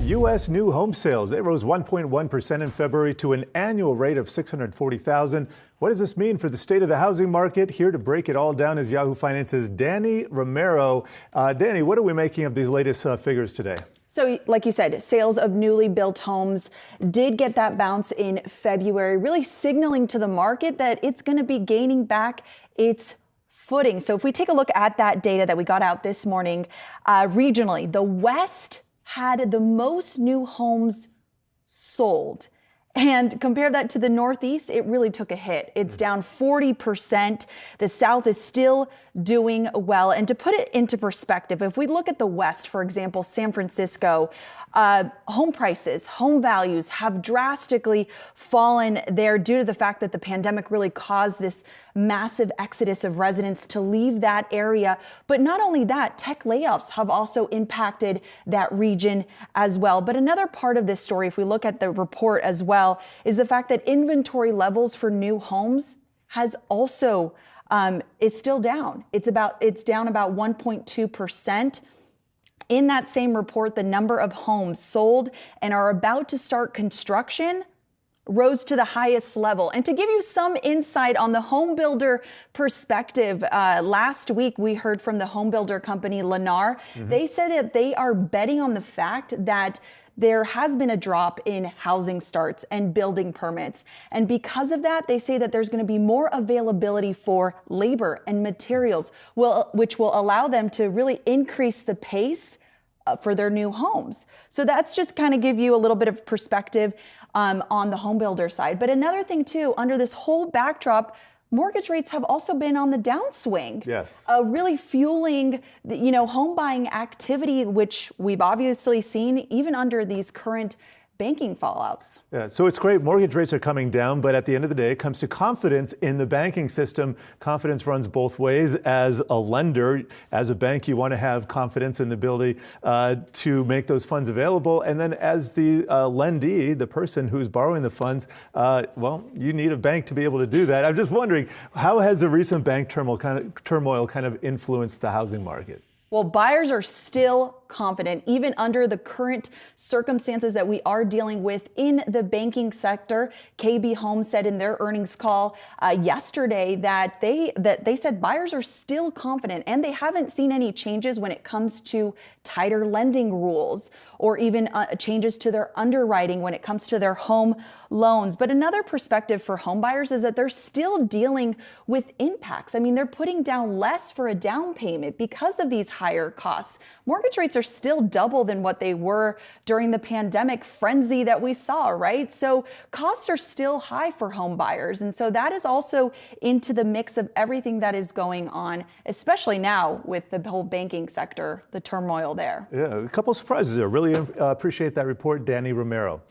U.S. new home sales, they rose 1.1% in February to an annual rate of 640,000. What does this mean for the state of the housing market? Here to break it all down is Yahoo Finance's Dani Romero. Dani, what are we making of these latest figures today? So like you said, sales of newly built homes did get that bounce in February, really signaling to the market that it's going to be gaining back its footing. So if we take a look at that data that we got out this morning, regionally, the West had the most new homes sold. And compare that to the Northeast, it really took a hit. It's down 40%. The South is still doing well. And to put it into perspective, if we look at the West, for example, San Francisco, home prices, home values have drastically fallen there due to the fact that the pandemic really caused this massive exodus of residents to leave that area. But not only that, tech layoffs have also impacted that region as well. But another part of this story, if we look at the report as well, is the fact that inventory levels for new homes has also is still down. It's down about 1.2%. In that same report, the number of homes sold and are about to start construction rose to the highest level. And to give you some insight on the home builder perspective, last week we heard from the home builder company Lennar. They said that they are betting on the fact that there has been a drop in housing starts and building permits. And because of that, they say that there's going to be more availability for labor and materials, which will allow them to really increase the pace for their new homes. So that's just kind of give you a little bit of perspective on the home builder side. But another thing too, under this whole backdrop, mortgage rates have also been on the downswing. Yes. Really fueling, home buying activity, which we've obviously seen even under these current banking fallouts. Yeah, so it's great. Mortgage rates are coming down, but at the end of the day, it comes to confidence in the banking system. Confidence runs both ways. As a lender, as a bank, you want to have confidence in the ability to make those funds available. And then as the lendee, the person who's borrowing the funds, you need a bank to be able to do that. I'm just wondering, how has the recent bank turmoil kind of influenced the housing market? Well, buyers are still confident, even under the current circumstances that we are dealing with in the banking sector. KB Home said in their earnings call yesterday that they said buyers are still confident and they haven't seen any changes when it comes to tighter lending rules or even changes to their underwriting when it comes to their home loans. But another perspective for home buyers is that they're still dealing with impacts. I mean, they're putting down less for a down payment because of these higher costs. Mortgage rates are still double than what they were during the pandemic frenzy that we saw, right? So costs are still high for home buyers. And so that is also into the mix of everything that is going on, especially now with the whole banking sector, the turmoil there. Yeah, a couple of surprises there. Really appreciate that report, Dani Romero.